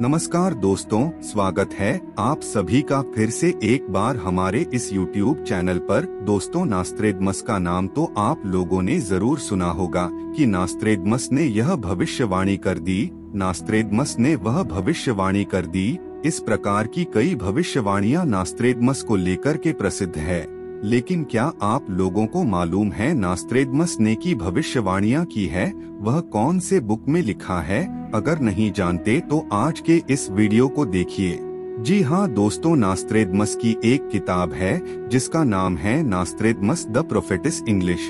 नमस्कार दोस्तों, स्वागत है आप सभी का फिर से एक बार हमारे इस YouTube चैनल पर। दोस्तों, नास्त्रेदमस का नाम तो आप लोगों ने जरूर सुना होगा कि नास्त्रेदमस ने यह भविष्यवाणी कर दी। नास्त्रेदमस ने वह भविष्यवाणी कर दी। इस प्रकार की कई भविष्यवाणियां नास्त्रेदमस को लेकर के प्रसिद्ध है। लेकिन क्या आप लोगों को मालूम है नास्त्रेदमस ने की भविष्यवाणियां की है वह कौन से बुक में लिखा है? अगर नहीं जानते तो आज के इस वीडियो को देखिए। जी हाँ दोस्तों, नास्त्रेदमस की एक किताब है जिसका नाम है Nostradamus the prophecies English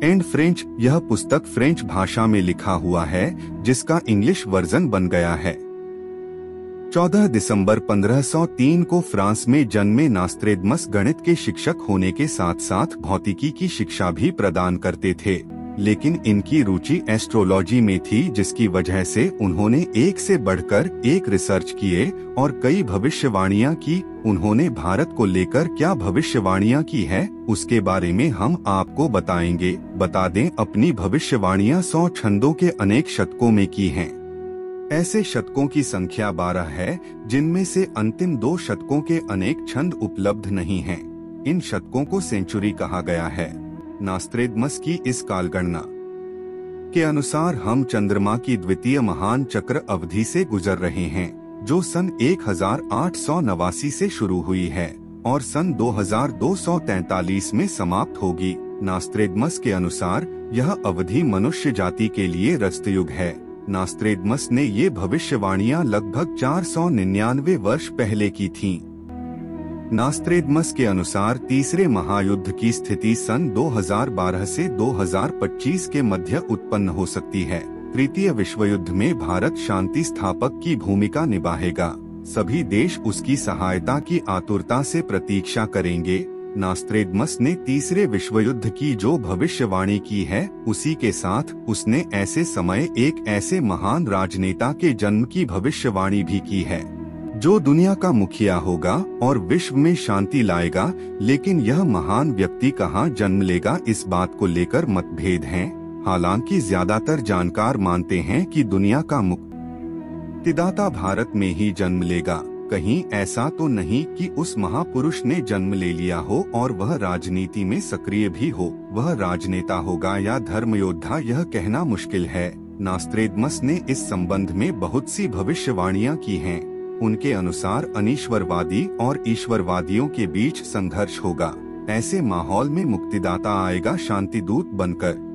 and French. यह पुस्तक फ्रेंच भाषा में लिखा हुआ है जिसका इंग्लिश वर्जन बन गया है। 14 दिसंबर 1503 को फ्रांस में जन्मे नास्त्रेदमस गणित के शिक्षक होने के साथ साथ भौतिकी की शिक्षा भी प्रदान करते थे, लेकिन इनकी रुचि एस्ट्रोलॉजी में थी, जिसकी वजह से उन्होंने एक से बढ़कर एक रिसर्च किए और कई भविष्यवाणियां की। उन्होंने भारत को लेकर क्या भविष्यवाणियां की है उसके बारे में हम आपको बताएंगे। बता दें, अपनी भविष्यवाणियां 100 छंदों के अनेक शतकों में की हैं। ऐसे शतकों की संख्या 12 है, जिनमें से अंतिम 2 शतकों के अनेक छंद उपलब्ध नहीं हैं। इन शतकों को सेंचुरी कहा गया है। नास्त्रेदमस की इस कालगणना के अनुसार हम चंद्रमा की द्वितीय महान चक्र अवधि से गुजर रहे हैं, जो सन 1889 से शुरू हुई है और सन 2243 में समाप्त होगी। नास्त्रेदमस के अनुसार यह अवधि मनुष्य जाति के लिए रजतयुग है। नास्त्रेदमस ने ये भविष्यवाणियां लगभग 499 वर्ष पहले की थीं। नास्त्रेदमस के अनुसार तीसरे महायुद्ध की स्थिति सन 2012 से 2025 के मध्य उत्पन्न हो सकती है। तृतीय विश्व युद्ध में भारत शांति स्थापक की भूमिका निभाएगा। सभी देश उसकी सहायता की आतुरता से प्रतीक्षा करेंगे। नास्त्रेदमस ने तीसरे विश्व युद्ध की जो भविष्यवाणी की है, उसी के साथ उसने ऐसे समय एक ऐसे महान राजनेता के जन्म की भविष्यवाणी भी की है, जो दुनिया का मुखिया होगा और विश्व में शांति लाएगा। लेकिन यह महान व्यक्ति कहाँ जन्म लेगा, इस बात को लेकर मतभेद हैं। हालांकि ज्यादातर जानकार मानते हैं कि दुनिया का मुक्तिदाता भारत में ही जन्म लेगा। कहीं ऐसा तो नहीं कि उस महापुरुष ने जन्म ले लिया हो और वह राजनीति में सक्रिय भी हो। वह राजनेता होगा या धर्म योद्धा, यह कहना मुश्किल है। नास्त्रेदमस ने इस संबंध में बहुत सी भविष्यवाणियां की हैं। उनके अनुसार अनीश्वरवादी और ईश्वरवादियों के बीच संघर्ष होगा। ऐसे माहौल में मुक्तिदाता आएगा शांति दूत बनकर।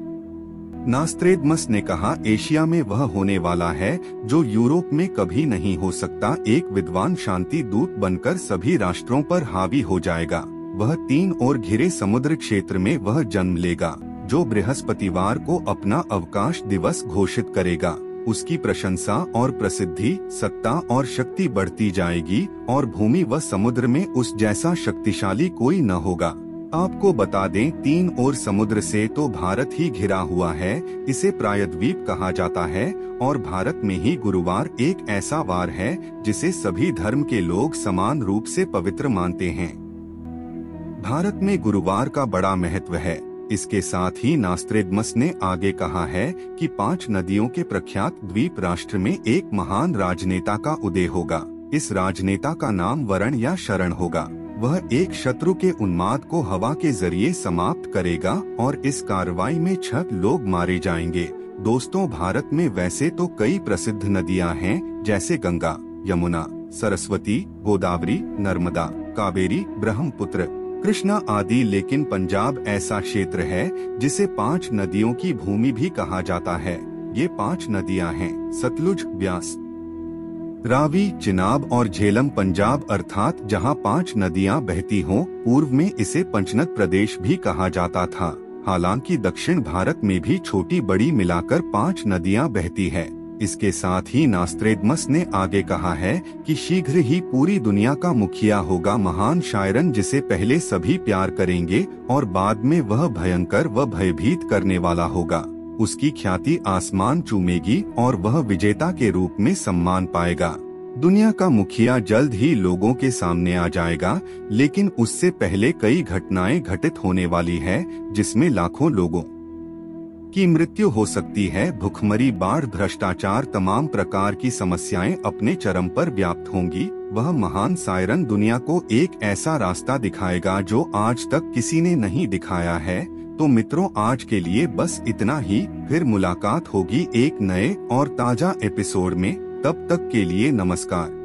नास्त्रेदमस ने कहा, एशिया में वह होने वाला है जो यूरोप में कभी नहीं हो सकता। एक विद्वान शांति दूत बनकर सभी राष्ट्रों पर हावी हो जाएगा। वह 3 ओर घिरे समुद्र क्षेत्र में वह जन्म लेगा, जो बृहस्पतिवार को अपना अवकाश दिवस घोषित करेगा। उसकी प्रशंसा और प्रसिद्धि, सत्ता और शक्ति बढ़ती जाएगी और भूमि व समुद्र में उस जैसा शक्तिशाली कोई न होगा। आपको बता दें, 3 ओर समुद्र से तो भारत ही घिरा हुआ है। इसे प्रायद्वीप कहा जाता है और भारत में ही गुरुवार एक ऐसा वार है जिसे सभी धर्म के लोग समान रूप से पवित्र मानते हैं। भारत में गुरुवार का बड़ा महत्व है। इसके साथ ही नास्त्रेदमस ने आगे कहा है कि 5 नदियों के प्रख्यात द्वीप राष्ट्र में एक महान राजनेता का उदय होगा। इस राजनेता का नाम वरण या शरण होगा। वह एक शत्रु के उन्माद को हवा के जरिए समाप्त करेगा और इस कार्रवाई में 6 लोग मारे जाएंगे। दोस्तों, भारत में वैसे तो कई प्रसिद्ध नदियां हैं, जैसे गंगा, यमुना, सरस्वती, गोदावरी, नर्मदा, कावेरी, ब्रह्मपुत्र, कृष्णा आदि। लेकिन पंजाब ऐसा क्षेत्र है जिसे 5 नदियों की भूमि भी कहा जाता है। ये 5 नदियां हैं सतलुज, ब्यास, रावी, चिनाब और झेलम। पंजाब अर्थात जहां 5 नदियां बहती हों। पूर्व में इसे पंचनद प्रदेश भी कहा जाता था। हालांकि दक्षिण भारत में भी छोटी बड़ी मिलाकर 5 नदियां बहती है। इसके साथ ही नास्त्रेदमस ने आगे कहा है कि शीघ्र ही पूरी दुनिया का मुखिया होगा महान शायरन, जिसे पहले सभी प्यार करेंगे और बाद में वह भयंकर व भयभीत करने वाला होगा। उसकी ख्याति आसमान चूमेगी और वह विजेता के रूप में सम्मान पाएगा। दुनिया का मुखिया जल्द ही लोगों के सामने आ जाएगा, लेकिन उससे पहले कई घटनाएं घटित होने वाली है, जिसमें लाखों लोगों की मृत्यु हो सकती है। भुखमरी, बाढ़, भ्रष्टाचार, तमाम प्रकार की समस्याएं अपने चरम पर व्याप्त होंगी। वह महान सायरन दुनिया को एक ऐसा रास्ता दिखाएगा जो आज तक किसी ने नहीं दिखाया है। तो मित्रों, आज के लिए बस इतना ही। फिर मुलाकात होगी एक नए और ताजा एपिसोड में। तब तक के लिए नमस्कार।